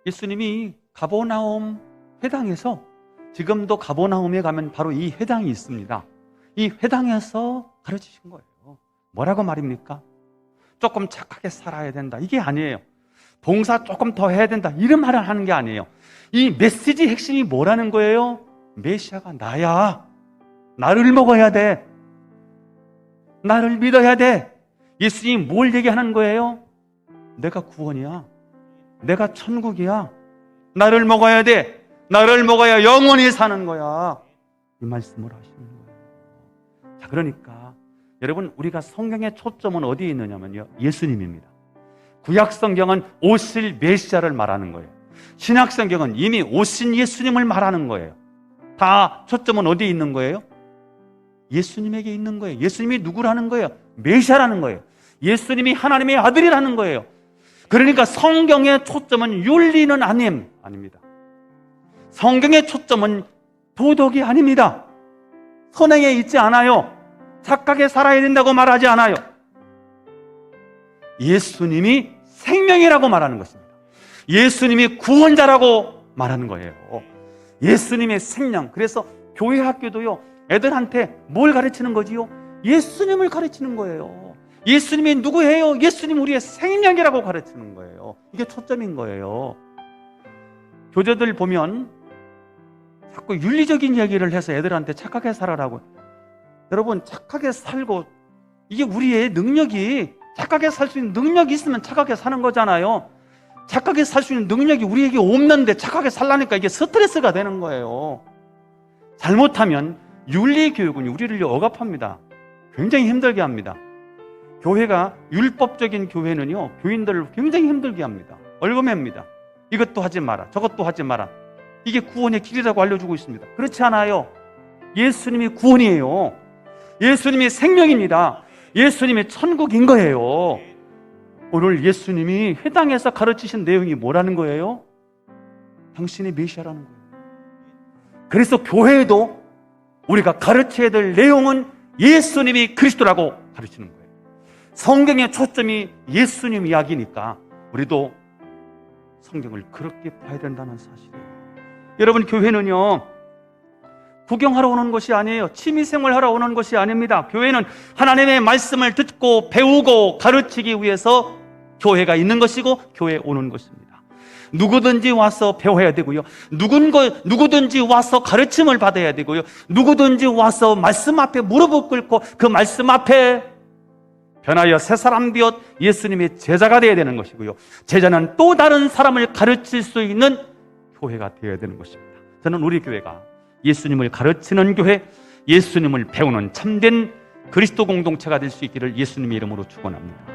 예수님이 가버나움 회당에서, 지금도 가버나움에 가면 바로 이 회당이 있습니다. 이 회당에서 가르치신 거예요. 뭐라고 말입니까? 조금 착하게 살아야 된다, 이게 아니에요. 봉사 조금 더 해야 된다, 이런 말을 하는 게 아니에요. 이 메시지 핵심이 뭐라는 거예요? 메시아가 나야. 나를 먹어야 돼. 나를 믿어야 돼. 예수님이 뭘 얘기하는 거예요? 내가 구원이야. 내가 천국이야. 나를 먹어야 돼. 나를 먹어야 영원히 사는 거야. 이 말씀을 하시는 거예요. 자, 그러니까 여러분, 우리가 성경의 초점은 어디에 있느냐면요, 예수님입니다. 구약 성경은 오실 메시아를 말하는 거예요. 신약 성경은 이미 오신 예수님을 말하는 거예요. 다 초점은 어디에 있는 거예요? 예수님에게 있는 거예요. 예수님이 누구라는 거예요? 메시아라는 거예요. 예수님이 하나님의 아들이라는 거예요. 그러니까 성경의 초점은 윤리는 아닙니다. 성경의 초점은 도덕이 아닙니다. 선행에 있지 않아요. 착하게 살아야 된다고 말하지 않아요. 예수님이 생명이라고 말하는 것입니다. 예수님이 구원자라고 말하는 거예요. 예수님의 생명. 그래서 교회 학교도요, 애들한테 뭘 가르치는 거지요? 예수님을 가르치는 거예요. 예수님이 누구예요? 예수님 우리의 생명이라고 가르치는 거예요. 이게 초점인 거예요. 교재들 보면 자꾸 윤리적인 얘기를 해서 애들한테 착하게 살아라고. 여러분, 착하게 살고, 이게 우리의 능력이, 착하게 살 수 있는 능력이 있으면 착하게 사는 거잖아요. 착하게 살 수 있는 능력이 우리에게 없는데 착하게 살라니까 이게 스트레스가 되는 거예요. 잘못하면 윤리교육은 우리를 억압합니다. 굉장히 힘들게 합니다. 교회가 율법적인 교회는요, 교인들을 굉장히 힘들게 합니다. 얼금합니다. 이것도 하지 마라, 저것도 하지 마라. 이게 구원의 길이라고 알려주고 있습니다. 그렇지 않아요. 예수님이 구원이에요. 예수님이 생명입니다. 예수님이 천국인 거예요. 오늘 예수님이 회당에서 가르치신 내용이 뭐라는 거예요? 당신이 메시아라는 거예요. 그래서 교회에도 우리가 가르쳐야 될 내용은 예수님이 그리스도라고 가르치는 거예요. 성경의 초점이 예수님 이야기니까 우리도 성경을 그렇게 봐야 된다는 사실이에요. 여러분, 교회는요, 구경하러 오는 것이 아니에요. 취미생활 하러 오는 것이 아닙니다. 교회는 하나님의 말씀을 듣고 배우고 가르치기 위해서 교회가 있는 것이고 교회에 오는 것입니다. 누구든지 와서 배워야 되고요, 누구든지 와서 가르침을 받아야 되고요, 누구든지 와서 말씀 앞에 무릎을 꿇고 그 말씀 앞에 변하여 새 사람 되어 예수님의 제자가 되어야 되는 것이고요, 제자는 또 다른 사람을 가르칠 수 있는 교회가 되어야 되는 것입니다. 저는 우리 교회가 예수님을 가르치는 교회, 예수님을 배우는 참된 그리스도 공동체가 될 수 있기를 예수님의 이름으로 축원합니다.